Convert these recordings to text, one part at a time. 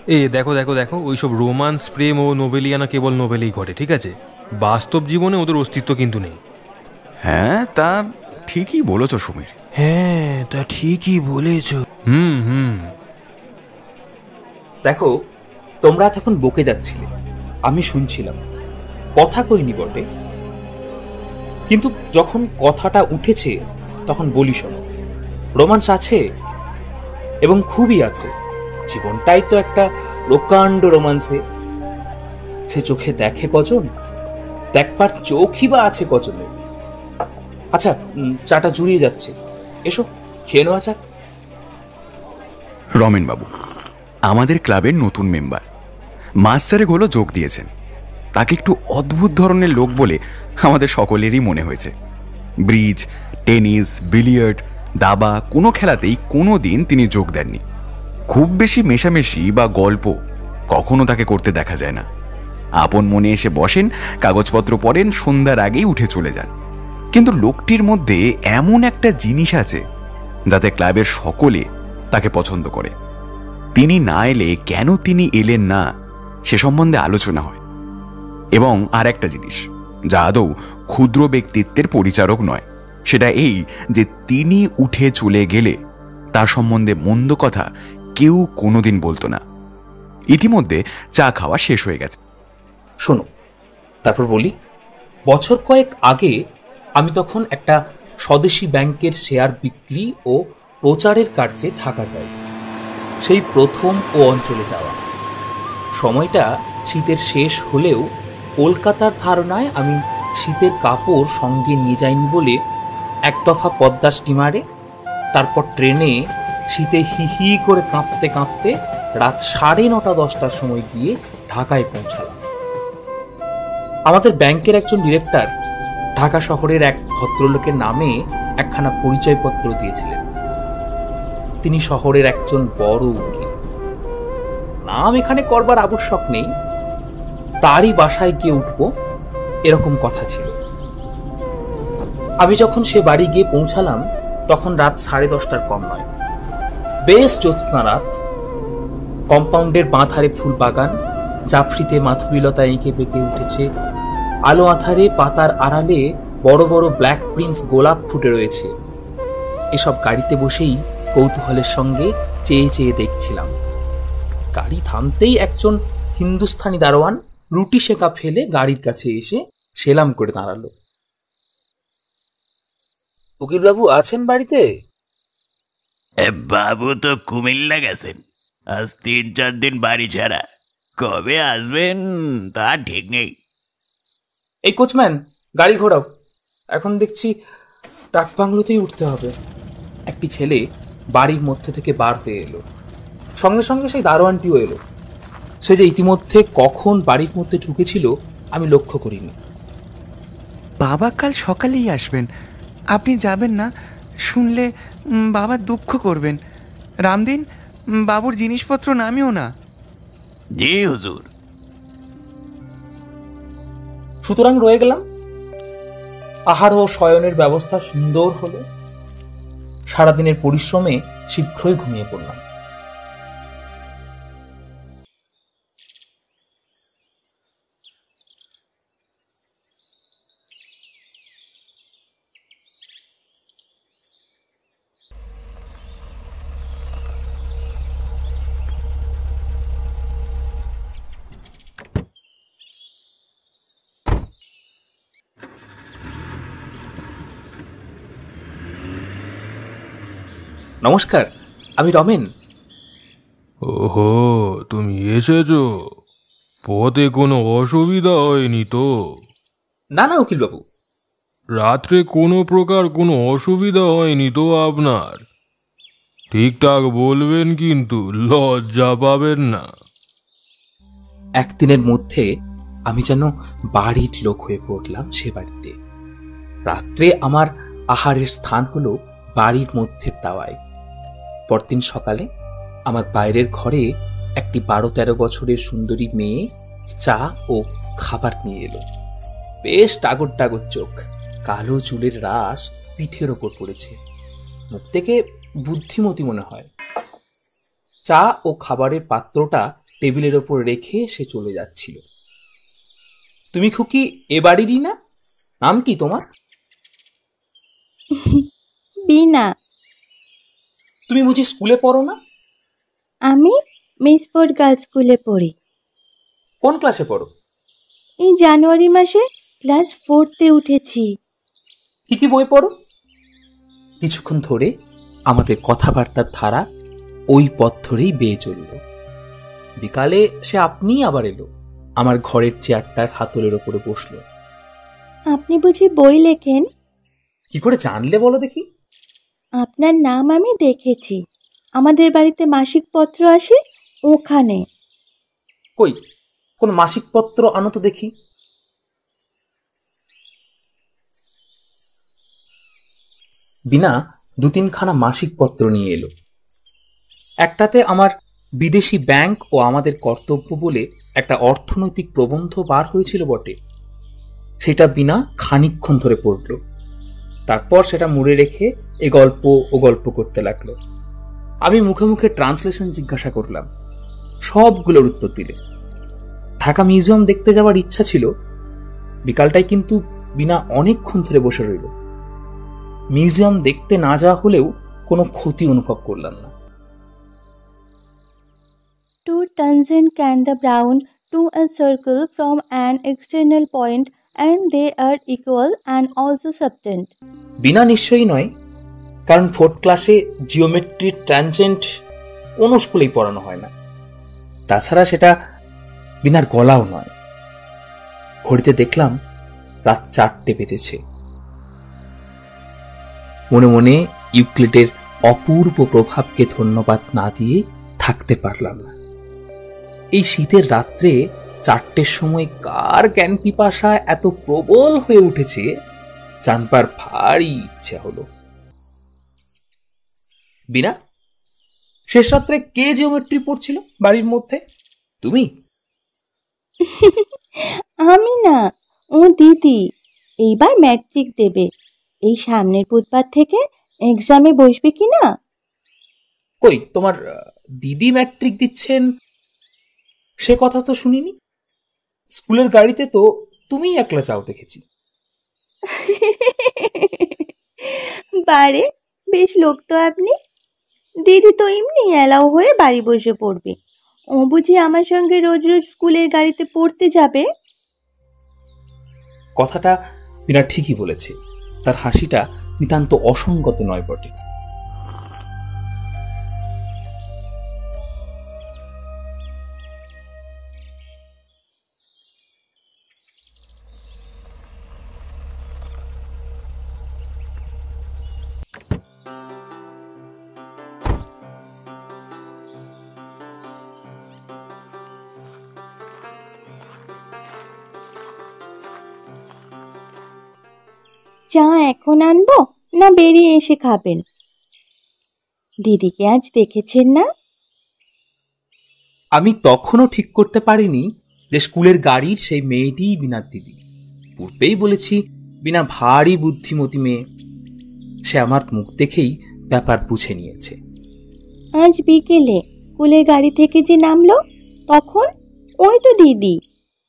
এ দেখো দেখো দেখো, ওইসব রোমান্স, প্রেম ও নোবেলিয়ানা কেবল নোবেলেই ঘটে, ঠিক আছে? বাস্তব জীবনে ওদের অস্তিত্ব কিন্তু নেই। হ্যাঁ, তা ঠিকই বলেছ সমীর। হ্যাঁ, তা ঠিকই বলেছ। হুম হুম। দেখো, তোমরা তখন বকে যাচ্ছিলে, আমি শুনছিলাম, কথা কইনি বটে, কিন্তু যখন কথাটা উঠেছে তখন বলি শোনো, রোমান্স আছে এবং খুবই আছে। জীবনটাই তো একটা প্রকাণ্ড রোমান্সে। সে চোখে দেখে কজন, দেখবার চোখই বা আছে কজনের। আচ্ছা, চাটা জুড়িয়ে যাচ্ছে, এসো খেয়ে নেওয়া যাক। রমেন বাবু আমাদের ক্লাবের নতুন মেম্বার, মাস চারেক হলো যোগ দিয়েছেন। তাকে একটু অদ্ভুত ধরনের লোক বলে আমাদের সকলেরই মনে হয়েছে। ব্রিজ, টেনিস, বিলিয়ার্ড, দাবা কোনো খেলাতেই কোনো দিন তিনি যোগ দেননি। খুব বেশি মেশামেশি বা গল্প কখনো তাকে করতে দেখা যায় না। আপন মনে এসে বসেন, কাগজপত্র পড়েন, সন্ধ্যার আগেই উঠে চলে যান। কিন্তু লোকটির মধ্যে এমন একটা জিনিস আছে যাতে ক্লাবের সকলে তাকে পছন্দ করে। তিনি না এলে কেন তিনি এলেন না সে সম্বন্ধে আলোচনা হয়। এবং আর একটা জিনিস যা আদৌ ক্ষুদ্র ব্যক্তিত্বের পরিচারক নয়, সেটা এই যে তিনি উঠে চলে গেলে তার সম্বন্ধে মন্দ কথা কেউ কোনোদিন বলতো না। ইতিমধ্যে চা খাওয়া শেষ হয়ে গেছে। শোনো, তারপর বলি। বছর কয়েক আগে আমি তখন একটা স্বদেশী ব্যাংকের শেয়ার বিক্রি ও প্রচারের কার্যে ঢাকা যাই। সেই প্রথম ও অঞ্চলে যাওয়া। সময়টা শীতের শেষ হলেও কলকাতার ধারণায় আমি শীতের কাপড় সঙ্গে নিয়ে যাইনি বলে এক দফা পদ্মার স্টিমারে, তারপর ট্রেনে শীতে হি হি করে কাঁপতে কাঁপতে রাত 9:30-10টার সময় গিয়ে ঢাকায় পৌঁছালাম। আমাদের ব্যাংকের একজন ডিরেক্টর ঢাকা শহরের এক ভদ্রলোকের নামে একখানা পরিচয়পত্র দিয়েছিলেন। তিনি শহরের একজন বড় উকিল। নাম এখানে করবার আবশ্যক নেই, তারই বাসায় গিয়ে উঠব এরকম কথা ছিল। আমি যখন সে বাড়ি গিয়ে পৌঁছালাম তখন রাত 10:30টার কম নয়। বেশ জ্যোৎস্না রাত। কম্পাউন্ডের বাঁধারে ফুল বাগান, জাফরিতে মাধবীলতা এঁকে বেঁকে উঠেছে। আলো আঁধারে পাতার আড়ালে বড় বড় ব্ল্যাক প্রিন্স গোলাপ ফুটে রয়েছে। এসব গাড়িতে বসেই কৌতূহলের সঙ্গে চেয়ে চেয়ে দেখছিলাম। গাড়ি থামতেই একজন হিন্দুস্থানি দারোয়ান রুটি সেকা ফেলে গাড়ির কাছে এসে সেলাম করে দাঁড়ালো। উকিলবাবু আছেন বাড়িতে? বাবু তো কুমিল্লা গেছেন, আজ 3-4 দিন বাড়ি ছাড়া। কবে আসবেন তা ঠিক নেই। এই কোচম্যান, গাড়ি ঘোরাও। এখন দেখছি ডাক বাংলোতেই উঠতে হবে। একটি ছেলে বাড়ির মধ্যে থেকে বার হয়ে এলো। সঙ্গে সঙ্গে সেই দারোয়ানটিও এলো। সে যে ইতিমধ্যে কখন বাড়ির মধ্যে ঢুকেছিল আমি লক্ষ্য করিনি। বাবা কাল সকালেই আসবেন, আপনি যাবেন না শুনলে বাবা দুঃখ করবেন। রামদিন, বাবুর জিনিসপত্র নামিও না। জি হুজুর। সুতরাং রয়ে গেলাম। আহার ও শয়নের ব্যবস্থা সুন্দর হলো। সারাদিনের পরিশ্রমে শীঘ্রই ঘুমিয়ে পড়লাম। নমস্কার, আমি রমেন। ওহো, তুমি এসেছো? পথে কোনো অসুবিধা হয়নি তো? না না উকিলবাবু। রাত্রে কোনো প্রকার কোনো অসুবিধা হয়নি তো আপনার? ঠিকঠাক বলবেন কিন্তু, লজ্জা পাবেন না। একদিনের মধ্যে আমি যেন বাড়ির লোক হয়ে পড়লাম সে বাড়িতে। রাত্রে আমার আহারের স্থান হলো বাড়ির মধ্যে দাওয়ায়। পরদিন সকালে আমার বাইরের ঘরে একটি 12-13 বছরের সুন্দরী মেয়ে চা ও খাবার নিয়ে এলো। বেশ টাগর টাগর চোখ, কালো চুলের রাশ পিঠের ওপর পড়েছে। মুখ থেকে বুদ্ধিমতী মনে হয়। চা ও খাবারের পাত্রটা টেবিলের ওপর রেখে সে চলে যাচ্ছিল। তুমি খুকি এ বাড়িরই না? নাম কি তোমার? বিনা। তুমি বুঝি স্কুলে পড়ো না? আমি মিসফোর্ড গার্লস স্কুলে পড়ি। কোন ক্লাসে পড়ো? এই জানুয়ারি মাসে ক্লাস 4-তে উঠেছি। কি কি বই পড়ো? কিছুক্ষণ ধরে আমাদের কথাবার্তার ধারা ওই পথ ধরেই বেয়ে চলল। বিকালে সে আপনিই আবার এলো, আমার ঘরের চেয়ারটার হাতলের ওপরে বসলো। আপনি বুঝি বই লেখেন? কি করে জানলে বলো দেখি? আপনার নাম আমি দেখেছি, আমাদের বাড়িতে মাসিক পত্র আসে ওখানে। কই কোন মাসিক পত্র আনো তো দেখি। বিনা 2-3খানা মাসিক পত্র নিয়ে এলো। একটাতে আমার বিদেশি ব্যাংক ও আমাদের কর্তব্য বলে একটা অর্থনৈতিক প্রবন্ধ বার হয়েছিল বটে। সেটা বিনা খানিকক্ষণ ধরে পড়ল, তারপর সেটা মুড়ে রেখে এ গল্প ও গল্প করতে লাগলো। আমি মুখে মুখে ট্রান্সলেশন জিজ্ঞাসা করলাম, সবগুলোর উত্তর দিলে। ঢাকা মিউজিয়াম দেখতে যাওয়ার ইচ্ছা ছিল, বিকালটায় কিন্তু বিনা অনেকক্ষণ ধরে বসে রইল। মিউজিয়াম দেখতে না যাওয়া হলেও কোনো ক্ষতি অনুভব করলাম না। Two tangents can the bound to a circle from an external point and they are equal and also subtend. বিনা নিশ্চয়ই নয়, কারণ 4th ক্লাসে জিওমেট্রির ট্যানজেন্ট কোনো স্কুলেই পড়ানো হয় না। তাছাড়া সেটা বিনার গলাও নয়। ঘড়িতে দেখলাম রাত 4টে বেজেছে। মনে মনে ইউক্লিডের অপূর্ব প্রভাবকে ধন্যবাদ না দিয়ে থাকতে পারলাম না। এই শীতের রাত্রে 4টের সময় কার জ্ঞান পিপাসা এত প্রবল হয়ে উঠেছে জানবার ভারী ইচ্ছা হলো। বিনা, শেষ রাত্রে কে জিওমেট্রি পড়ছিল বাড়ির মধ্যে? তুমি? আমি না, ও দিদি। এইবার ম্যাট্রিক দেবে, এই সামনের বুধবার থেকে এক্সামে বসবে কি না? কই তোমার দিদি ম্যাট্রিক দিচ্ছেন সে কথা তো শুনিনি। স্কুলের গাড়িতে তো তুমি একলা যাও দেখেছি। বারে, বেশ লোক তো আপনি। দিদি তো এমনি এলাও হয়ে বাড়ি বসে পড়বে, ও বুঝি আমার সঙ্গে রোজ রোজ স্কুলের গাড়িতে পড়তে যাবে? কথাটা বিনা ঠিকই বলেছে, তার হাসিটা নিতান্ত অসঙ্গত নয় বটে। চা এখন আনবো না বেরিয়ে এসে খাবেন? দিদিকে আজ দেখেছেন না? আমি তখনও ঠিক করতে পারিনি যে স্কুলের গাড়ির সেই মেয়েটিই বিনার দিদি। পূর্বেই বলেছি বিনা ভারী বুদ্ধিমতী মেয়ে। সে আমার মুখ দেখেই ব্যাপার বুঝে নিয়েছে। আজ বিকেলে স্কুলের গাড়ি থেকে যে নামলো তখন ওই তো দিদি।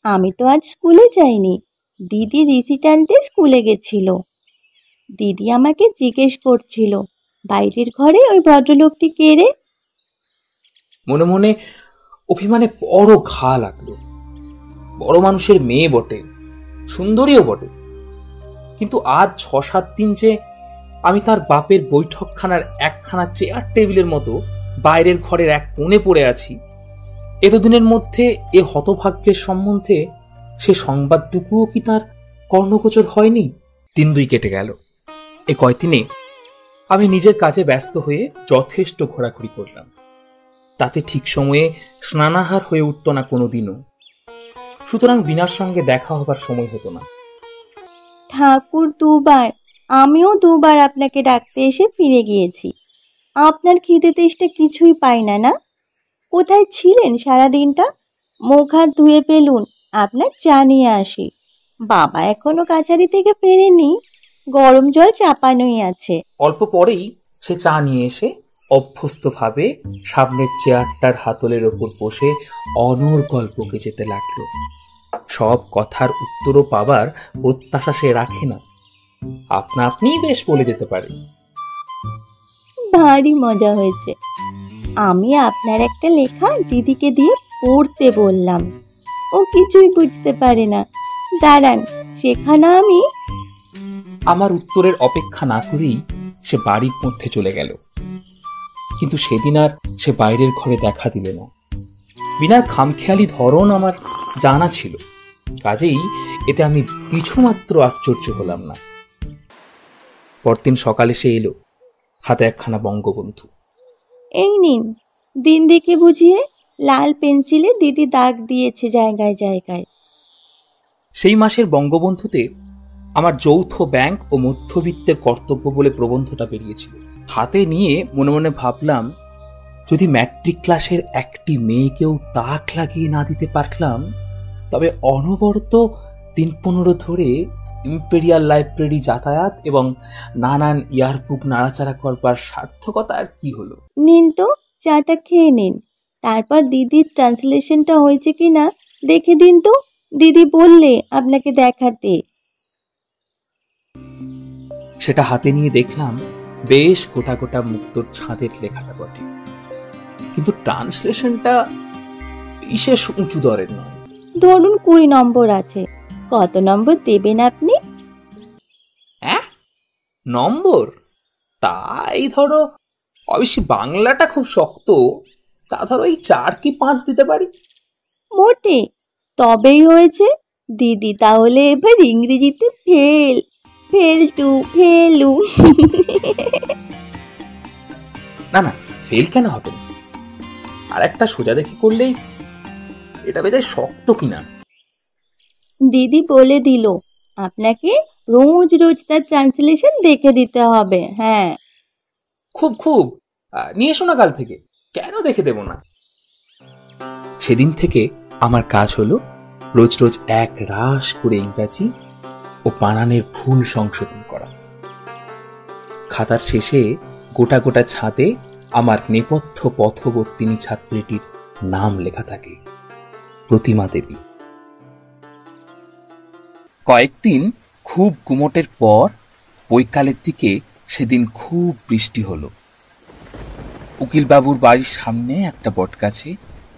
আমি তো আজ স্কুলে যাইনি, দিদি রিসিট আনতে স্কুলে গেছিল। দিদি আমাকে জিজ্ঞেস করছিল বাইরের ঘরে ওই ভদ্রলোকটি কে রে। মনে মনে অভিমানে বড় ঘা লাগলো। বড় মানুষের মেয়ে বটে, সুন্দরীও বটে, কিন্তু আজ 6-7 দিন যে আমি তার বাপের বৈঠকখানার একখানা চেয়ার টেবিলের মতো বাইরের ঘরের এক কোণে পড়ে আছি, এতদিনের মধ্যে এ হতভাগ্যের সম্বন্ধে সে সংবাদটুকুও কি তার কর্ণগোচর হয়নি? 3-2 কেটে গেল। এ কয়দিনে আমি নিজের কাজে ব্যস্ত হয়ে যথেষ্ট ঘোরাঘুরি করলাম, তাতে ঠিক সময়ে স্নানাহার হয়ে উঠত না কোনোদিনও। সুতরাং বিনার সঙ্গে দেখা হবার সময় হতো না। ঠাকুর দুবার, আমিও দুবার আপনাকে ডাকতে এসে ফিরে গিয়েছি। আপনার খিদে তেষ্টা কিছুই পাই না। না, কোথায় ছিলেন সারাদিনটা? মুখ হাত ধুয়ে ফেলুন, আপনার চা নিয়ে আসি। বাবা এখনো কাছারি থেকে ফেরেনি, গরম জল চাপানোই আছে। অল্প পরেই সে চা নিয়ে এসে অভ্যস্তভাবে সামনের চেয়ারটার হাতলের ওপর বসে অনর্গল বকে যেতে লাগলো। সব কথার উত্তরও পাবার প্রত্যাশা সে রাখে না, আপনা আপনিই বেশ বলে যেতে পারে। ভারী মজা হয়েছে। আমি আপনার একটা লেখা দিদিকে দিয়ে পড়তে বললাম, ও কিছুই বুঝতে পারে না। দাঁড়ান, শেখানো আমি। আমার উত্তরের অপেক্ষা না করেই সে বাড়ির মধ্যে চলে গেল। কিন্তু সেদিন আর সে বাইরের ঘরে দেখা দিল না। বিনার খামখেয়ালি ধরন আমার জানা ছিল, কাজেই এতে আমি কিছুমাত্র আশ্চর্য হলাম না। পরদিন সকালে সে এলো, হাতে একখানা বঙ্গবন্ধু। এই নিন, দিন দেখে বুঝিয়ে লাল পেন্সিলে দিদি দাগ দিয়েছে জায়গায় জায়গায়। সেই মাসের বঙ্গবন্ধুতে আমার যৌথ ব্যাংক ও মধ্যবিত্তের কর্তব্য বলে প্রবন্ধটা বেরিয়েছিল। হাতে নিয়ে মনে মনে ভাবলাম, যদি ম্যাট্রিক ক্লাসের একটি মেয়েকেও তাক লাগিয়ে না দিতে পারলাম, তবে অনবরত 3-15 ধরে ইম্পেরিয়াল লাইব্রেরি যাতায়াত এবং নানান ইয়ারবুক নাড়াচাড়া করবার সার্থকতা আর কি হলো। নিন তো, চাটা খেয়ে নিন, তারপর দিদির ট্রান্সলেশনটা হয়েছে কিনা দেখে দিন তো। দিদি বললে আপনাকে দেখাতে। সেটা হাতে নিয়ে দেখলাম বেশ গোটা গোটা মুক্তোর ছাঁদের লেখাটা বটে, কিন্তু ট্রান্সলেশনটা বিশেষ উঁচু দরের নয়। ধরুন 20 নম্বর আছে। কত নম্বর দেবেন আপনি? নম্বর? তাই ধরো, অবশ্যই বাংলাটা খুব শক্ত, তা ধরো এই 4 কি 5 দিতে পারি। মোটে? তবেই হয়েছে। দিদি তাহলে এবার ইংরেজিতে ফেল। ফেলু। না না, ফেল কেন হবে? আর একটা সোজা দেখে করলেই এটা বেজায় শক্ত কিনা। দিদি বলে দিল আপনাকে রোজ রোজ তার ট্রান্সলেশন দেখে দিতে হবে। হ্যাঁ, খুব খুব নিয়ে এসো না কাল থেকে, কেন দেখে দেব না। সেদিন থেকে আমার কাজ হলো রোজ রোজ এক রাশ করে ইংরাজি ও বানানের ভুল সংশোধন করা। খাতার শেষে গোটা গোটা ছাদে আমার নেপথ্য পথবর্তিনী ছাত্রীটির নাম লেখা থাকে, প্রতিমা দেবী। কয়েকদিন খুব গুমোটের পর বৈকালের দিকে সেদিন খুব বৃষ্টি হলো। উকিলবাবুর বাড়ির সামনে একটা বটগাছে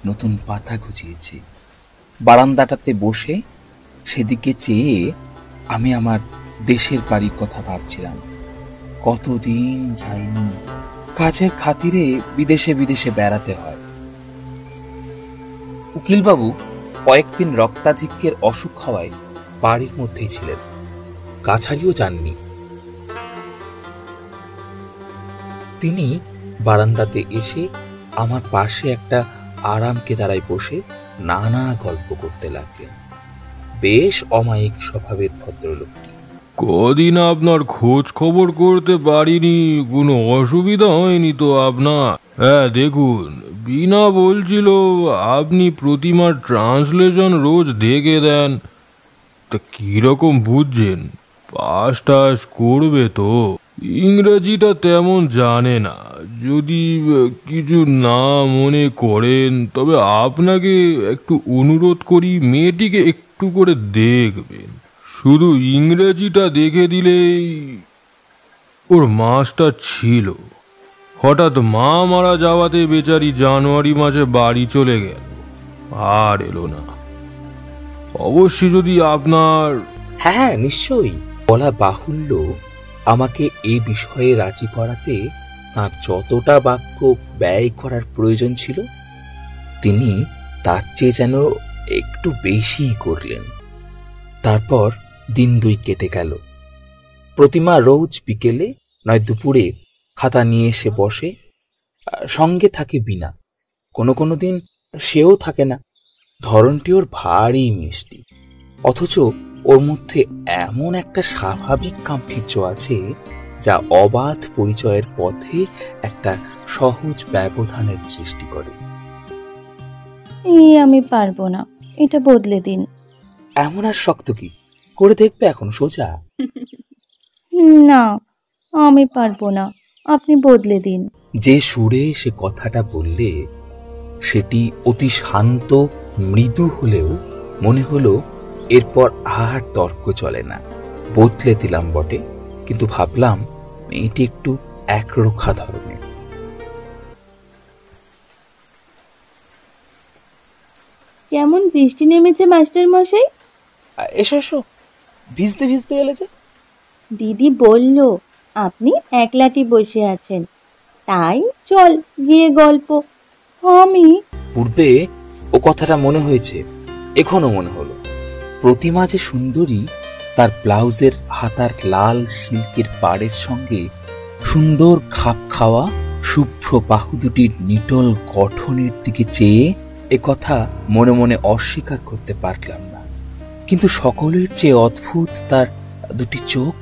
নতুন পাতা গজিয়েছে। বারান্দাটাতে বসে সেদিকে চেয়ে আমি আমার দেশের বাড়ির কথা ভাবছিলাম। কতদিন যাইনি, কাজের খাতিরে বিদেশে বিদেশে বেড়াতে হয়। উকিলবাবু কয়েকদিন রক্তাধিক্যের অসুখ হওয়ায় বাড়ির মধ্যেই ছিলেন, কাছারিও যাননি। তিনি বারান্দাতে এসে আমার পাশে একটা আরাম কেদারায় বসে নানা গল্প করতে লাগলেন। বেশ অমায়িক স্বভাবের ভদ্রলোকটি। কদিন আপনার খোঁজ খবর করতে পারিনি, কোনো অসুবিধা হয়নি তো আপনার? হ্যাঁ, দেখুন, বিনা বলছিল আপনি প্রতিমার ট্রান্সলেশন রোজ দেখে দেন। তা কিরকম বুঝছেন? পাস টাস করবে তো? ইংরেজিটা তেমন জানে না। যদি কিছু না মনে করেন তবে আপনাকে একটু অনুরোধ করি, মেয়েটিকে একটু করে দেখবেন। শুধু ইংরেজিটা দেখে দিলেই। ওর মাস্টার ছিল, হঠাৎ মা মারা যাওয়াতে বেচারি জানুয়ারি মাসে বাড়ি চলে গেল, আর এলো না। অবশ্যই যদি আপনার। হ্যাঁ, নিশ্চয়ই। বলা বাহুল্য, আমাকে এই বিষয়ে রাজি করাতে তার যতটা বাক্য ব্যয় করার প্রয়োজন ছিল, তিনি তার চেয়ে যেন একটু বেশি করলেন। তারপর দিন 2 কেটে গেল। প্রতিমা রোজ বিকেলে নয় দুপুরে খাতা নিয়ে এসে বসে, সঙ্গে থাকে বিনা। কোনো কোনো দিন সেও থাকে না। ধরনটি ওর ভারী মিষ্টি, অথচ ওর মধ্যে এমন একটা স্বাভাবিক গাম্ভীর্য আছে যা অবাধ পরিচয়ের পথে একটা সহজ ব্যবধানের সৃষ্টি করে। আমি পারবো না, এটা বদলে দিন। এমন আর শক্ত কি করে দেখবে এখন সোজা? না, আমি পারবো না। আপনি বদলে দিন। যে সুরে সে কথাটা বললে সেটি অতি শান্ত মৃদু হলেও মনে হলো এরপর আর তর্ক চলে না। বদলে দিলাম বটে, কিন্তু ভাবলাম মেয়েটি একটু একরোখা ধরনের। কেমন বৃষ্টি নেমেছে মাস্টার মশাই? এসো এসো, ভিজতে ভিজতে এলে যে। দিদি বলল আপনি একলাটি বসে আছেন, তাই চল গিয়ে গল্প। আমি পূর্বে ও কথাটা মনে হয়েছে, এখনো মনে হলো। প্রতিমা যে সুন্দরী, তার ব্লাউজের হাতার লাল সিল্কের পাড়ের সঙ্গে সুন্দর খাপ খাওয়া শুভ্র বাহু দুটির নিটল গঠনের দিকে চেয়ে এ কথা মনে মনে অস্বীকার করতে পারলাম না। কিন্তু সকলের চেয়ে অদ্ভুত তার দুটি চোখ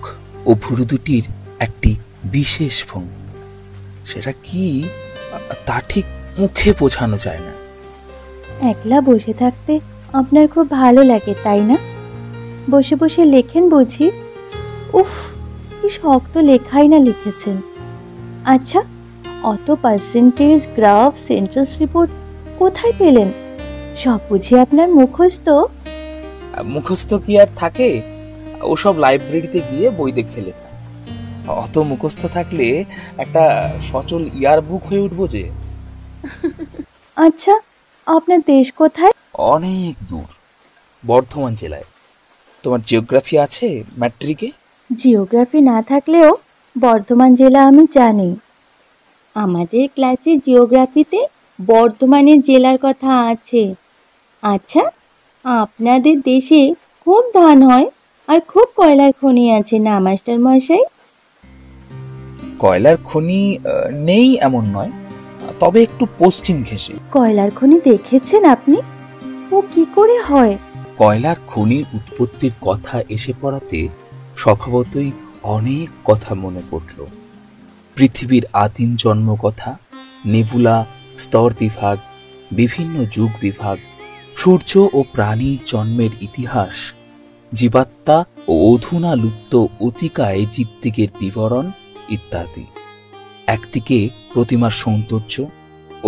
ও ভুরু দুটির একটি বিশেষ ভঙ্গি। সেটা কি তা ঠিক মুখে বোঝানো যায় না। একলা বসে থাকতে আপনার খুব ভালো লাগে তাই না? বসে বসে লেখেন বুঝি? উফ, কি শক্ত লেখাই না লিখেছেন। আচ্ছা, অত পার্সেন্টেজ, গ্রাফ, সেন্টার্স রিপোর্ট কোথায় পেলেন? সব বুঝি আপনার মুখস্থ? মুখস্থ কি আর থাকে? ওসব লাইব্রেরিতে গিয়ে বই দেখে লেখা। অত মুখস্থ থাকলে একটা সচল ইয়ারবুক হয়ে উঠবো যে। আচ্ছা, আপনার দেশ কোথায়? অনেক দূর, বর্ধমান জেলায়। তোমার জিওগ্রাফি আছে ম্যাট্রিকে? জিওগ্রাফি না থাকলেও বর্ধমান জেলা আমি জানি। আমাদের ক্লাসে জিওগ্রাফিতে বর্ধমানের জেলার কথা আছে। আচ্ছা, আপনাদের দেশে খুব ধান হয় আর খুব কয়লার খনি আছে না মাস্টার মশাই? কয়লার খনি নেই এমন নয়, তবে একটু পশ্চিম ঘেঁষে। কয়লার খনি দেখেছেন আপনি? ও কি করে হয়? কয়লার খনির উৎপত্তির কথা এসে পড়াতে স্বভাবতই অনেক কথা মনে পড়ল। পৃথিবীর আদিম জন্ম কথা, নেবুলা, স্তর বিভাগ, বিভিন্ন যুগ বিভাগ, সূর্য ও প্রাণীর জন্মের ইতিহাস, জীবাত্মা ও অধুনা লুপ্ত অতিকায় জীবদিগের বিবরণ ইত্যাদি। একদিকে প্রতিমার সৌন্দর্য,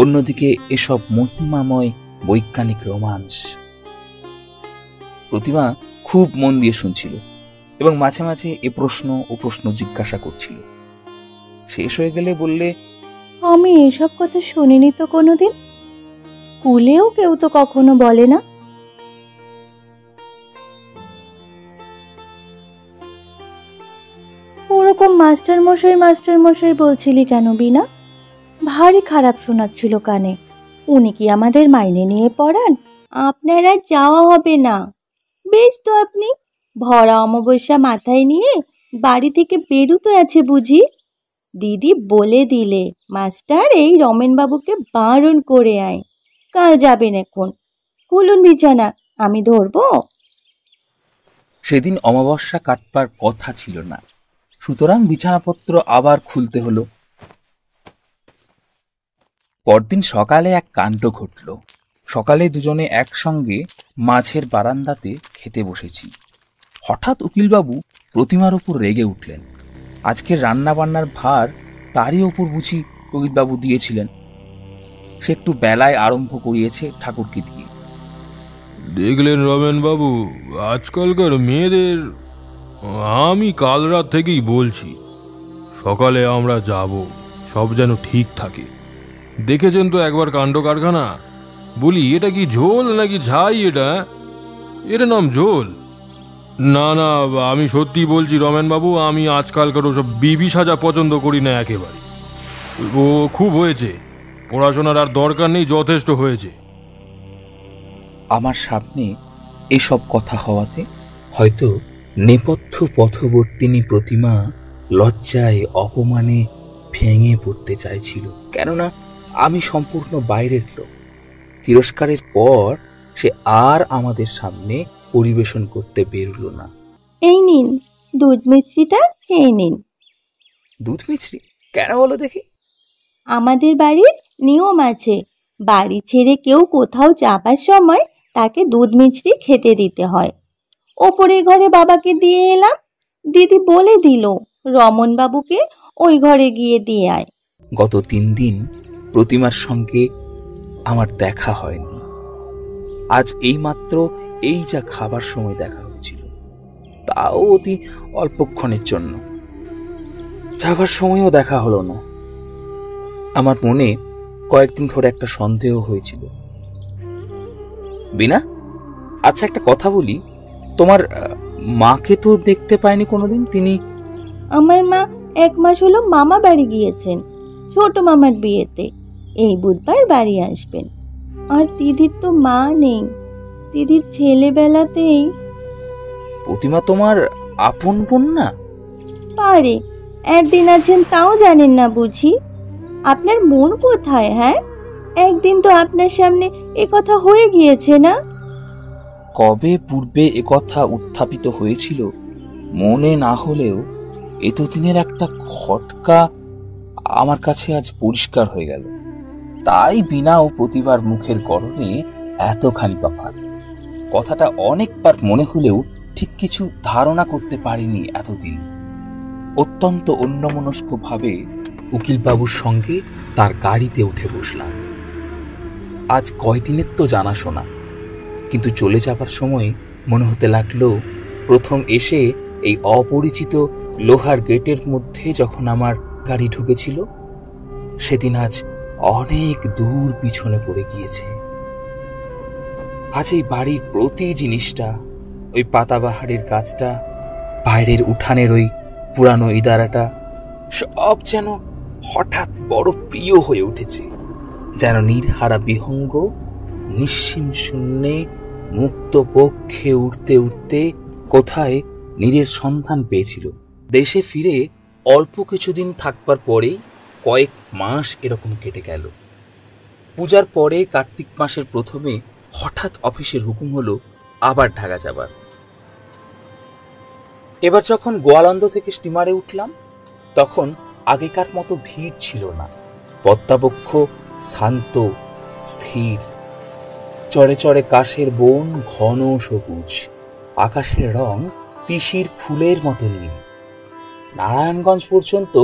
অন্যদিকে এসব মহিমাময় বৈজ্ঞানিক রোমাঞ্চ। প্রতিমা খুব মন দিয়ে শুনছিল এবং মাঝে মাঝে এ প্রশ্ন ও প্রশ্ন জিজ্ঞাসা করছিল। শেষ হয়ে গেলে বললে, আমি এসব কথা শুনিনি তো কোনোদিন। স্কুলেও কেউ তো কখনো বলে না। ওরকম মাস্টার মশাই বলছিলি কেন বিনা? ভারী খারাপ শোনাচ্ছিল কানে। উনি কি আমাদের মাইনে নিয়ে পড়ান? আপনারা যাওয়া হবে না। বেশ তো আপনি ভরা অমাবস্যা মাথায় নিয়ে বাড়ি থেকে বেরুতে আছে বুঝি? দিদি বলে দিলে মাস্টার এই রমেনবাবুকে বারণ করে আয়। কাল যাবেন এখন। খুলুন বিছানা, আমি ধরবো। সেদিন অমাবস্যা কাটবার কথা ছিল না, সুতরাং বিছানাপত্র আবার খুলতে হলো। পরদিন সকালে এক কাণ্ড ঘটল। সকালে দুজনে একসঙ্গে মাঝের বারান্দাতে খেতে বসেছি। হঠাৎ উকিলবাবু প্রতিমার উপর রেগে উঠলেন। আজকের রান্না বান্নার ভার তারই ওপর বুঝি উকিলবাবু দিয়েছিলেন। সে একটু বেলায় আরম্ভ করিয়েছে ঠাকুরকে দিয়ে। দেখলেন রমেন বাবু, আজকালকার মেয়েদের। আমি কাল রাত থেকেই বলছি সকালে আমরা যাব, সব যেন ঠিক থাকে। দেখেছেন তো একবার কাণ্ড কারখানা। বলি এটা কি ঝোল নাকি ঝাই? এর নাম ঝোল? না না, আমি সত্যি বলছি রমেন বাবু, আমি আজকালকার ওসব বিবি সাজা পছন্দ করি না একেবারে। ও খুব হয়েছে, পড়াশোনার আর দরকার নেই, যথেষ্ট হয়েছে। আমার সামনে এসব কথা হওয়াতে হয়তো নেপথ্য পথবর্তিনী প্রতিমা লজ্জায় অপমানে ভেঙে পড়তে চাইছিল, কেননা আমি সম্পূর্ণ বাইরের লোক। তিরস্কারের পর সে আর আমাদের সামনে পরিবেশন করতে বেরুল না। এই নিন, দুধ মিষ্টিটা খেয়ে নিন। দুধ মিছরি কেন বলো দেখি? আমাদের বাড়ির নিয়ম আছে, বাড়ি ছেড়ে কেউ কোথাও যাবার সময় তাকে দুধ মিষ্টি খেতে দিতে হয়। ওপরের ঘরে বাবাকে দিয়ে এলাম, দিদি বলে দিল রমনবাবুকে ওই ঘরে গিয়ে দিয়ে আয়। গত 3 দিন প্রতিমার সঙ্গে আমার দেখা হয়নি। আজ এইমাত্র এই যা খাবার সময় দেখা হয়েছিল, তাও অতি অল্পক্ষণের জন্য। যাবার সময়ও দেখা হলো না। আমার মনে কয়েকদিন ধরে একটা সন্দেহ হয়েছিল। বিনা, আচ্ছা একটা কথা বলি, তোমার মাকে তো দেখতে পাইনি কোনোদিন। তিনি? আমার মা 1 মাস হলো মামা বাড়ি গিয়েছেন, ছোট মামার বিয়েতে। এই বুধবার বাড়ি আসবেন। আর দিদির তো মা নেই, দিদির ছেলেবেলাতেই। প্রতিমা তোমার আপন বোন না? পারে, একদিন আছেন তাও জানেন না বুঝি? আপনার মন কোথায়? হ্যাঁ, একদিন তো আপনার সামনে এ কথা হয়ে গিয়েছে না? কবে পূর্বে একথা উত্থাপিত হয়েছিল মনে না হলেও এতদিনের একটা খটকা আমার কাছে আজ পরিষ্কার হয়ে গেল। তাই বিনা ও প্রতিবার মুখের গড়নে এতখানি তফাৎ। কথাটা অনেকবার মনে হলেও ঠিক কিছু ধারণা করতে পারিনি এতদিন। অত্যন্ত অন্যমনস্ক ভাবে উকিলবাবুর সঙ্গে তার গাড়িতে উঠে বসলাম। আজ কয়দিনের তো জানাশোনা, কিন্তু চলে যাবার সময় মনে হতে লাগলো প্রথম এসে এই অপরিচিত লোহার গেটের মধ্যে যখন আমার গাড়ি ঢুকেছিল, সেদিন আজ অনেক দূর পিছনে পড়ে গিয়েছে। আজ এই বাড়ির প্রতি জিনিসটা, ওই পাতাবাহারের গাছটা, বাইরের উঠানের ওই পুরানো ইদারাটা, সব যেন হঠাৎ বড় প্রিয় হয়ে উঠেছে। যেন নির্হারা বিহঙ্গ নিশ্চিম শূন্যে মুক্ত পক্ষে উঠতে উঠতে কোথায় নীরের সন্ধান পেয়েছিল। দেশে ফিরে অল্প কিছুদিন থাকবার পরেই কয়েক মাস এরকম কেটে গেল। পূজার পরে কার্তিক মাসের প্রথমে হঠাৎ অফিসের হুকুম হলো আবার ঢাকা যাবার। এবার যখন গোয়ালন্দ থেকে স্টিমারে উঠলাম, তখন আগেকার মতো ভিড় ছিল না। পদ্মাবক্ষ শান্ত স্থির। চড়ে চড়ে কাশের বন ঘন সবুজ, আকাশের রং তিসির ফুলের মতো নীল। নারায়ণগঞ্জ পর্যন্ত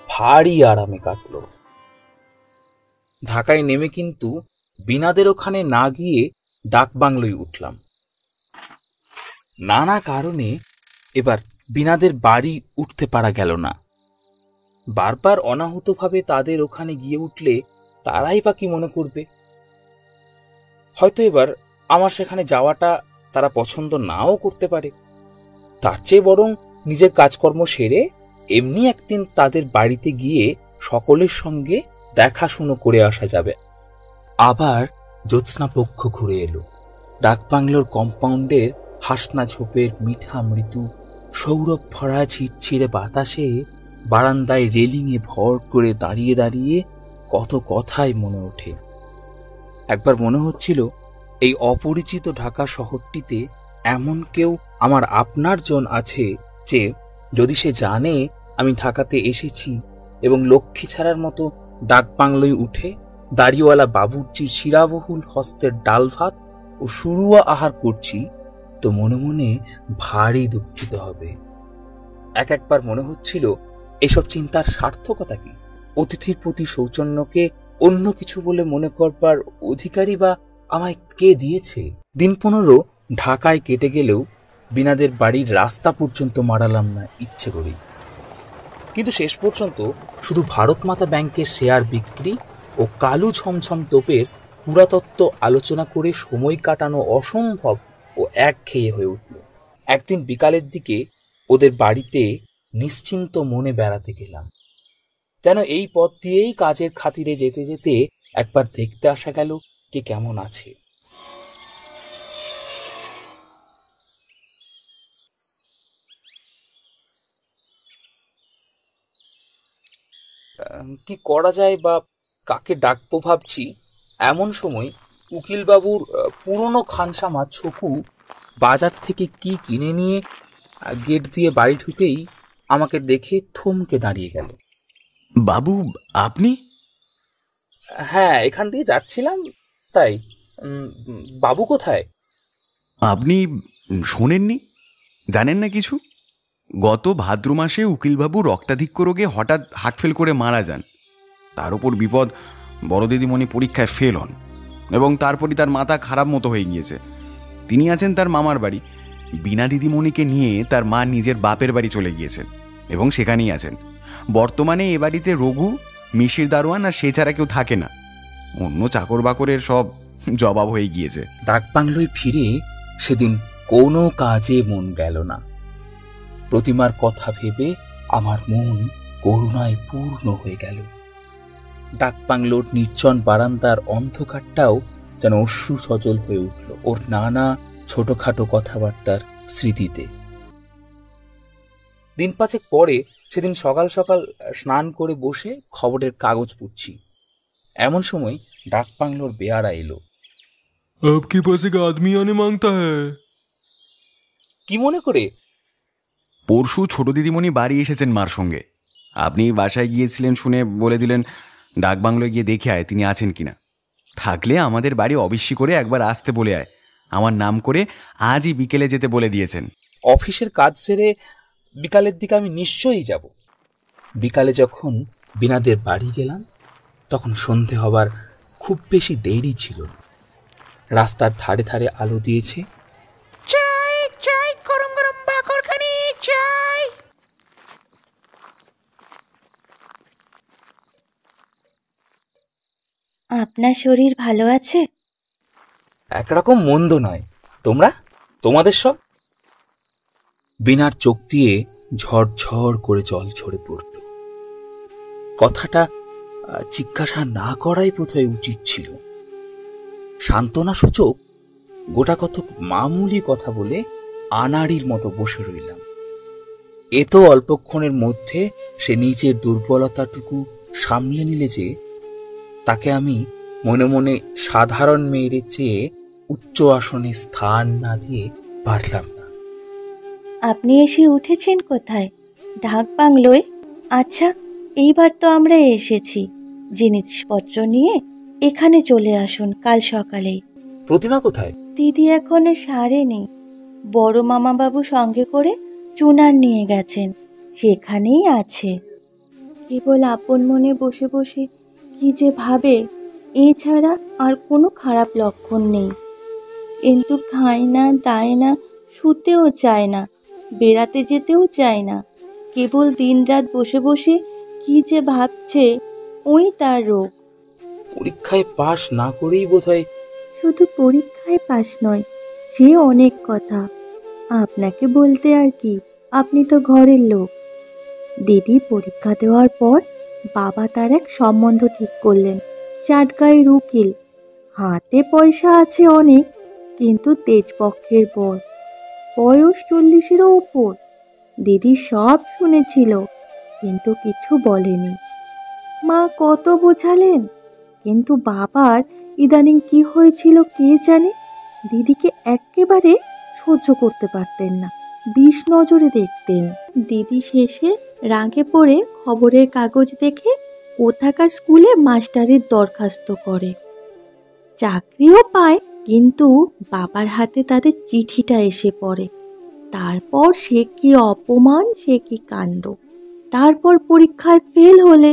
ভারী আরামে কাটল। ঢাকায় নেমে কিন্তু বিনাদের ওখানে না গিয়ে ডাকবাংলোয় উঠলাম। নানা কারণে এবার বিনাদের বাড়ি উঠতে পারা গেল না। বারবার অনাহুতভাবে তাদের ওখানে গিয়ে উঠলে তারাই বা কি মনে করবে। হয়তো এবার আমার সেখানে যাওয়াটা তারা পছন্দ নাও করতে পারে। তার চেয়ে বরং নিজের কাজকর্ম সেরে এমনি একদিন তাদের বাড়িতে গিয়ে সকলের সঙ্গে দেখাশুনো করে আসা যাবে। আবার জ্যোৎস্না পক্ষ ঘুরে এলো। ডাকবাংলোর কম্পাউন্ডের হাসনা ঝোপের মিঠা মৃদু সৌরভ ভরা ছিটছিড়ে বাতাসে বারান্দায় রেলিংয়ে ভর করে দাঁড়িয়ে দাঁড়িয়ে কত কথাই মনে ওঠে। একবার মনে হচ্ছিল এই অপরিচিত ঢাকা শহরটিতে এমন কেউ আমার আপনার জন আছে যে যদি সে জানে আমি ঢাকাতে এসেছি এবং লক্ষ্মী ছাড়ার মতো ডাকবাংলোয় উঠে দাড়িওয়ালা বাবুর্চির শিরাবহুল হস্তের ডাল ভাত ও শুরুয়া আহার করছি, তো মনে মনে ভারী দুঃখিত হবে। একবার মনে হচ্ছিল এসব চিন্তার সার্থকতা কি? অতিথির প্রতি সৌজন্যকে অন্য কিছু বলে মনে করবার অধিকারী বা আমায় কে দিয়েছে? দিন 15 ঢাকায় কেটে গেলেও বিনাদের বাড়ির রাস্তা পর্যন্ত মারালাম না ইচ্ছে করি। কিন্তু শেষ পর্যন্ত শুধু ভারত মাতা ব্যাংকের শেয়ার বিক্রি ও কালু ছমছম তোপের পুরাতত্ত্ব আলোচনা করে সময় কাটানো অসম্ভব ও একঘেয়ে হয়ে উঠল। একদিন বিকালের দিকে ওদের বাড়িতে নিশ্চিন্ত মনে বেড়াতে গেলাম। যেন এই পথ দিয়েই কাজের খাতিরে যেতে যেতে একবার দেখতে আসা গেল কে কেমন আছে। কি করা যায় বা কাকে ডাকবো ভাবছি, এমন সময় উকিলবাবুর পুরনো খানসামা ছকু বাজার থেকে কি কিনে নিয়ে গেট দিয়ে বাড়ি ঢুকেই আমাকে দেখে থমকে দাঁড়িয়ে গেল। বাবু, আপনি? হ্যাঁ, এখান দিয়ে যাচ্ছিলাম। তাই বাবু কোথায়? আপনি শোনেননি? জানেন না কিছু? গত ভাদ্র মাসে উকিলবাবু রক্তাধিক্য রোগে হঠাৎ হার্টফেল করে মারা যান। তার উপর বিপদ, বড় দিদিমণি পরীক্ষায় ফেল হন এবং তারপরই তার মাথা খারাপ মতো হয়ে গিয়েছে। তিনি আছেন তার মামার বাড়ি। বিনা দিদিমণিকে নিয়ে তার মা নিজের বাপের বাড়ি চলে গিয়েছেন এবং সেখানেই আছেন। বর্তমানে এ বাড়িতে রঘু, মিশির দারোয়ান আর সে ছাড়া কেউ থাকে না। অন্য চাকর বাকরের সব জবাব হয়ে গিয়েছে। ডাকবাংলোয় ফিরে সেদিন কোনো কাজে মন গেল না। প্রতিমার কথা ভেবে আমার মন করুণায় পূর্ণ হয়ে গেল। ডাকবাংলোর নির্জন বারান্দার অন্ধকারটাও যেন অশ্রু সজল হয়ে উঠল ওর নানা ছোটখাটো কথাবার্তার স্মৃতিতে। দিন পাঁচেক পরে সেদিন সকাল সকাল স্নান করে বসে খবরের কাগজ পড়ছি, এমন সময় ডাকবাংলোর বেয়ারা এলো। आपके पास एक आदमी आने मांगता है। কি মনে করে? পরশু ছোট দিদিমণি বাড়ি এসেছেন মার সঙ্গে। আপনি বাসায় গিয়েছিলেন শুনে বলে দিলেন ডাকবাংলোয় গিয়ে দেখে আয় তিনি আছেন কিনা। থাকলে আমাদের বাড়ি অবশ্যই করে একবার আসতে বলে আয়। আমার নাম করে আজই বিকেলে যেতে বলে দিয়েছেন। অফিসের কাজ সেরে বিকালের দিকে আমি নিশ্চয়ই যাব। বিকালে যখন বিনাদের বাড়ি গেলাম তখন সন্ধে হবার খুব বেশি দেরি ছিল। রাস্তার ধারে ধারে আলো দিয়েছে। চাই চাই, গরম গরম বাকরখানি চাই। আপনার শরীর ভালো আছে? একরকম মন্দ নয়। তোমাদের সব? বিনার চোখ দিয়ে ঝড় করে জল ঝরে পড়ল। কথাটা জিজ্ঞাসা না করাই বোধহয় উচিত ছিল। সান্ত্বনা সূচক গোটা কতক মামুলি কথা বলে আনাড়ির মতো বসে রইলাম। এত অল্পক্ষণের মধ্যে সে নিজের দুর্বলতাটুকু সামলে নিলে যে তাকে আমি মনে মনে সাধারণ মেয়ের চেয়ে উচ্চ আসনে স্থান না দিয়ে পারলাম না। আপনি এসে উঠেছেন কোথায়? ডাকবাংলোয়? আচ্ছা, এইবার তো আমরা এসেছি। জিনিসপত্র নিয়ে এখানে চলে আসুন কাল সকালেই। প্রতিমা কোথায়? দিদি এখনো সারেনি। বড় মামাবাবু সঙ্গে করে চুনার নিয়ে গেছেন, সেখানেই আছে। কেবল আপন মনে বসে বসে কি যে ভাবে, এছাড়া আর কোনো খারাপ লক্ষণ নেই। কিন্তু খায় না, দায় না, শুতেও চায় না, বেড়াতে যেতেও চায় না। কেবল দিনরাত বসে বসে কি যে ভাবছে, ওই তার রোগ। পরীক্ষায় পাশ না করেই বোধহয়। শুধু পরীক্ষায় পাশ নয়, সে অনেক কথা। আপনাকে বলতে আর কি, আপনি তো ঘরের লোক। দিদি পরীক্ষা দেওয়ার পর বাবা তার এক সম্বন্ধ ঠিক করলেন, চাটগাঁয়ের উকিল। হাতে পয়সা আছে অনেক, কিন্তু তেজপক্ষের বর। বয়স 40-এরও ওপর। দিদি সব শুনেছিল, কিন্তু কিছু বলেনি। মা কত বোঝালেন, কিন্তু বাবার ইদানিং কি হয়েছিল কে জানে। দিদিকে একেবারে সহ্য করতে পারতেন না, বিষ নজরে দেখতেন। দিদি শেষে রাগে পড়ে খবরের কাগজ দেখে কোথাকার স্কুলে মাস্টারের দরখাস্ত করে। চাকরিও পায়, কিন্তু বাবার হাতে তাদের চিঠিটা এসে পড়ে। তারপর সে কি অপমান, সে কি কাণ্ড। তারপর পরীক্ষায় ফেল হলে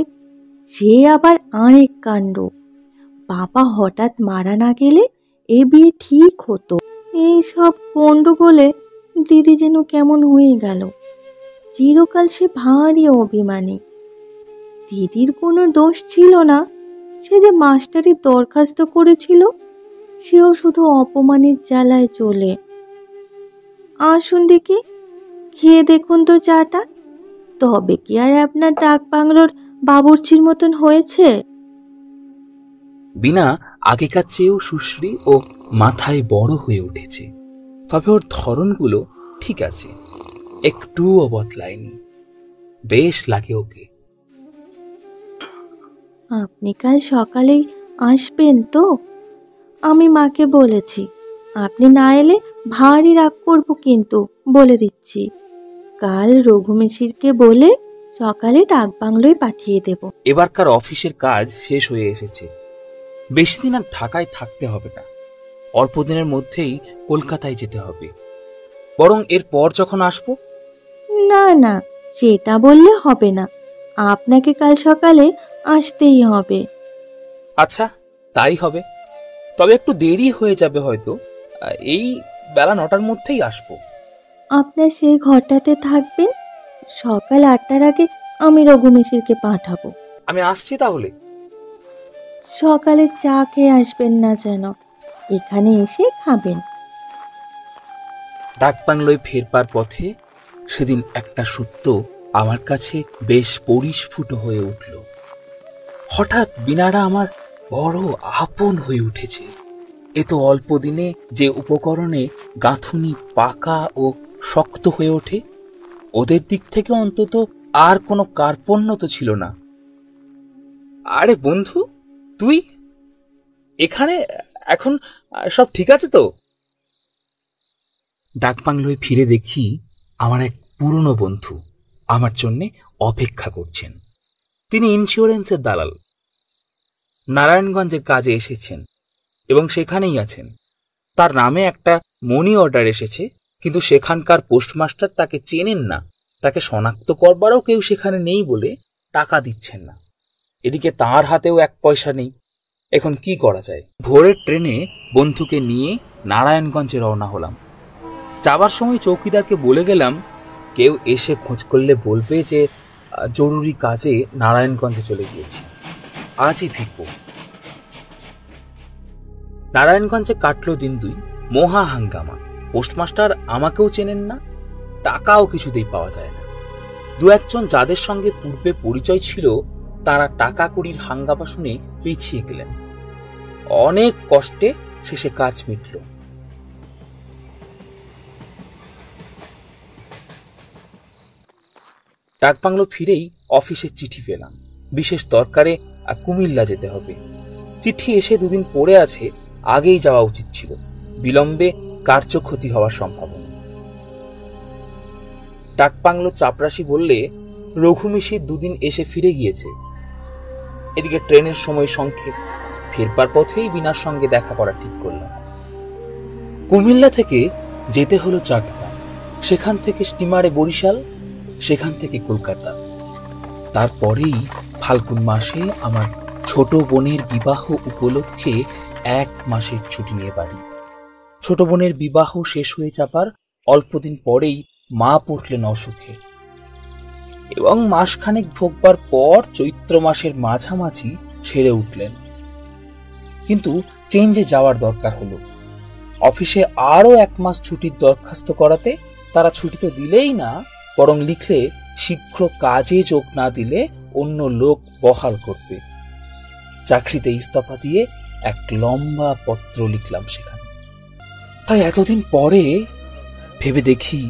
সে আবার আরেক কাণ্ড। বাবা হঠাৎ মারা না গেলে এ বিয়ে ঠিক হতো। এই সব গন্ডগোলে দিদি যেন কেমন হয়ে গেল। চিরকাল সে ভারী অভিমানী। দিদির কোনো দোষ ছিল না, সে যে মাস্টারের দরখাস্ত করেছিল সেও শুধু অপমানের জ্বালায় চলে। আসুন দেখি, খেয়ে দেখুন তো চাটা। তবে কি আর আপনার ডাকবাংলোর বাবুর্চির মতন হয়েছে? বিনা আগেকার চেয়েও সুশ্রী ও মাথায় বড় হয়ে উঠেছে। তবে ওর ধরনগুলো ঠিক আছে, একটুও বদলায়নি। বেশ লাগে ওকে। আপনি কাল সকালেই আসবেন তো? আমি মাকে বলেছি, আপনি না এলে ভারী রাগ করব, কিন্তু বলে দিচ্ছি। কাল রঘুমেশিরকে বলে সকালে ডাকবাংলোয় পাঠিয়ে দেব। এবারকার অফিসের কাজ শেষ হয়ে এসেছে। বেশি দিন আর ঢাকায় থাকতে হবে না। অল্প দিনের মধ্যেই কলকাতায় যেতে হবে। বরং এরপর যখন আসবো না না, সেটা বললে হবে না, আপনাকে কাল সকালে আসতেই হবে। আচ্ছা, তাই হবে, তবে একটু দেরি হয়ে যাবে হয়তো। এই বেলা 9টার মধ্যেই আসবো। আপনার সেই ঘরটাতে থাকবেন, সকাল 8টার আগে আমি রঘুমেশিরকে পাঠাবো। আমি আসছি তাহলে। সকালে চা খেয়ে আসবেন না যেন, এখানে এসে খাবেন। ডাকবাংলোয় ফেরবার পথে সেদিন একটা সত্য আমার কাছে বেশ পরিস্ফুট হয়ে উঠল। হঠাৎ বিনারা আমার বড় আপন হয়ে উঠেছে। এ তো অল্প দিনে যে উপকরণে গাঁথুনি পাকা ও শক্ত হয়ে ওঠে, ওদের দিক থেকে অন্তত আর কোনো কার্পণ্য তো ছিল না। আরে বন্ধু, তুই এখানে? এখন সব ঠিক আছে তো? ডাকবাংলোয় ফিরে দেখি আমার এক পুরনো বন্ধু আমার জন্যে অপেক্ষা করছেন। তিনি ইন্স্যুরেন্সের দালাল, নারায়ণগঞ্জে কাজে এসেছেন এবং সেখানেই আছেন। তার নামে একটা মনি অর্ডার এসেছে, কিন্তু সেখানকার পোস্টমাস্টার তাকে চেনেন না, তাকে শনাক্ত করবারও কেউ সেখানে নেই বলে টাকা দিচ্ছেন না। এদিকে তার হাতেও 1 পয়সা নেই। এখন কি করা যায়? ভোরের ট্রেনে বন্ধুকে নিয়ে নারায়ণগঞ্জে রওনা হলাম। যাবার সময় চৌকিদারকে বলে গেলাম, কেউ এসে খোঁজ করলে বলবে যে জরুরি কাজে নারায়ণগঞ্জে চলে গিয়েছি, আজই ফিরব। নারায়ণগঞ্জে কাটল দিন 2, মহা হাঙ্গামা। পোস্টমাস্টার আমাকেও চেনেন না, টাকাও কিছুতেই পাওয়া যায় না। 2-1 জন যাদের সঙ্গে পূর্বে পরিচয় ছিল, তারা টাকা কড়ির হাঙ্গামা শুনে পিছিয়ে গেলেন। অনেক কষ্টে শেষে কাজ মিটল। ডাকবাংলো ফিরেই অফিসে চিঠি পেলাম, বিশেষ দরকারে কুমিল্লা যেতে হবে। চিঠি এসে 2 দিন পড়ে আছে, আগেই যাওয়া উচিত ছিল, বিলম্বে কার্যক্ষতি হওয়ার সম্ভাবনা। ডাকবাংলো চাপরাশি বললে রঘুমিশির 2 দিন এসে ফিরে গিয়েছে। এদিকে ট্রেনের সময় সংক্ষেপ, ফেরবার পথেই বিনার সঙ্গে দেখা করা ঠিক করলাম। কুমিল্লা থেকে যেতে হলো চাটপান, সেখান থেকে স্টিমারে বরিশাল, সেখান থেকে কলকাতা। তারপরেই ফাল্গুন মাসে আমার ছোট বোনের বিবাহ উপলক্ষে 1 মাসের ছুটি নিয়ে বাড়ি। ছোট বোনের বিবাহ শেষ হয়ে যাবার অল্পদিন পরেই মা পড়লেন অসুখে, এবং মাসখানেক ভোগবার পর চৈত্র মাসের মাঝামাঝি সেরে উঠলেন। কিন্তু চেঞ্জে যাওয়ার দরকার হলো। অফিসে আরও 1 মাস ছুটির দরখাস্ত করাতে তারা ছুটি তো দিলেই না, বরং লিখলে শীঘ্র কাজে যোগ না দিলে অন্য লোক বহাল করবে। চাকরিতে ইস্তফা দিয়ে এক লম্বা পত্র লিখলাম সেখানে। তাই এতদিন পরে ভেবে দেখি,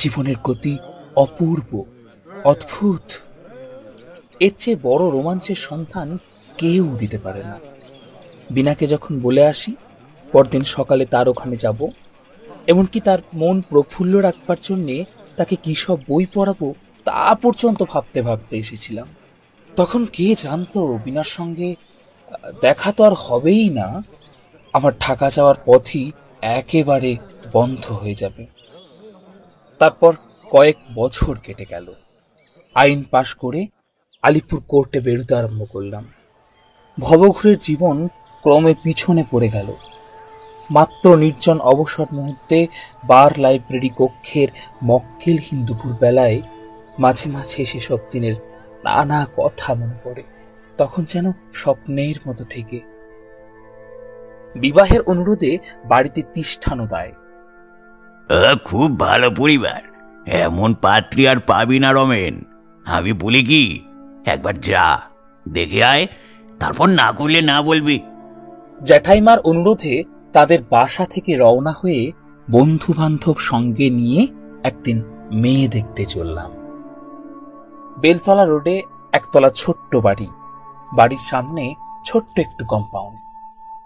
জীবনের গতি অপূর্ব, অদ্ভুত। এর চেয়ে বড় রোমাঞ্চের সন্ধান কেউ দিতে পারে না। বিনাকে যখন বলে আসি পরদিন সকালে তার ওখানে যাব, এমনকি তার মন প্রফুল্ল রাখবার জন্যে তাকে কি সব বই পড়াবো তা পর্যন্ত ভাবতে ভাবতে এসেছিলাম। তখন কে জানতো বিনার সঙ্গে দেখা তো আর হবেই না, আমার ঢাকা যাওয়ার পথই একেবারে বন্ধ হয়ে যাবে। তারপর কয়েক বছর কেটে গেল। আইন পাশ করে আলিপুর কোর্টে বেরোতে আরম্ভ করলাম। ভবঘুরের জীবন ক্রমে পিছনে পড়ে গেল। মাত্র নির্জন অবসর মুহূর্তে বার লাইব্রেরি কক্ষের মক্কেলহীন দুপুর বেলায় মাঝে মাঝে সেসব দিনের নানা কথা মনে পড়ে, তখন যেন স্বপ্নের মতো ঠেকে। বিবাহের অনুরোধে বাড়িতে তিষ্ঠানো দায়। খুব ভালো পরিবার, এমন পাত্রী আর পাবি না রমেন। আমি বলি কি, একবার যা দেখে আয়, তারপর না করলে না বলবি। জ্যাঠাইমার অনুরোধে তাদের বাসা থেকে রওনা হয়ে বন্ধু বান্ধব সঙ্গে নিয়ে একদিন মেয়ে দেখতে চললাম। বেলতলা রোডে একতলা ছোট্ট বাড়ি, বাড়ির সামনে ছোট্ট একটু কম্পাউন্ড,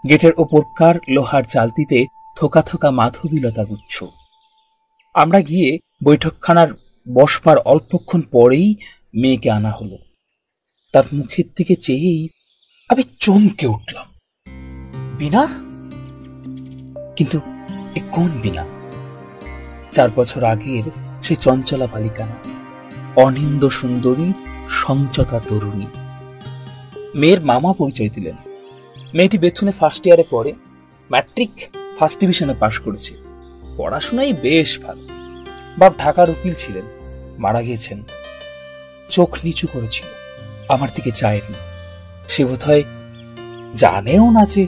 গেটের ওপরকার লোহার চালতিতে থোকা থোকা মাধবীলতা গুচ্ছ। আমরা গিয়ে বৈঠকখানার বসবার অল্পক্ষণ পরেই মেয়েকে আনা হলো। তার মুখের দিকে চেয়েই আমি চমকে উঠলাম। বিনা? কিন্তু এ কোন বিনা? 4 বছর আগের সে চঞ্চলা বালিকা না, অনিন্দ সুন্দরী সংযতা তরুণী। মেয়ের মামা পরিচয় দিলেন। মেয়েটি বেথুনে ফার্স্ট ইয়ারে পড়ে, ম্যাট্রিক ফার্স্ট ডিভিশনে পাশ করেছে, পড়াশোনায় বেশ ভালো। বাপ ঢাকার উকিল ছিলেন, মারা গিয়েছেন। চোখ নিচু করেছিল, আমার দিকে চায়নি। সে বোধহয় জানেও না যে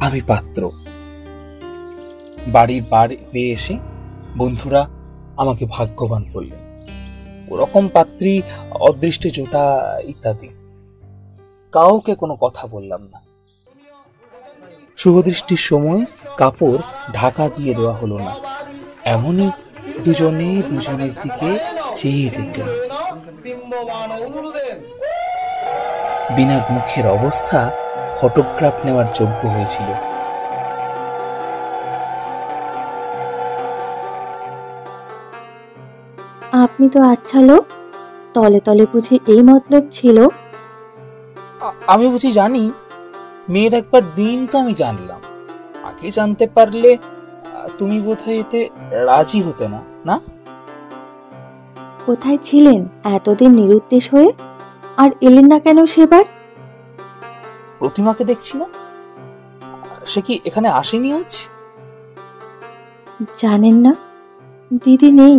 আমি পাত্র। বাড়ির বার হয়ে এসে বন্ধুরা আমাকে ভাগ্যবান বললেন, ওরকম পাত্রী অদৃষ্টে জোটা ইত্যাদি। কাউকে কোনো কথা বললাম না। শুভদৃষ্টির সময় কাপড় ঢাকা দিয়ে দেওয়া হলো না, এমনই দুজনে দুজনের দিকে চেয়ে দেখলাম। বিনার মুখের অবস্থা ফটোগ্রাফ নেওয়ার যোগ্য হয়েছিল। আপনি তো আচ্ছা লোক, তলে তলে বুঝি এই মতলব ছিল? আমি বুঝি জানি? মেয়ের একবার দিন তো আমি জানলাম, আগে জানতে পারলে তুমি বোধহয় এতে রাজি হতে না, না? কোথায় ছিলেন এতদিন নিরুদ্দেশ হয়ে, আর এলেন না কেন সেবার? প্রতিমাকে দেখছি না, সে কি এখানে আসেনি আজ? জানেন না, দিদি নেই,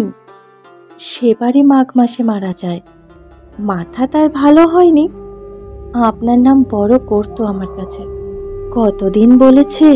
সেবারই মাঘ মাসে মারা যায়। মাথা তার ভালো হয়নি, আপনার নাম বড় করতো আমার কাছে। কতদিন বলেছে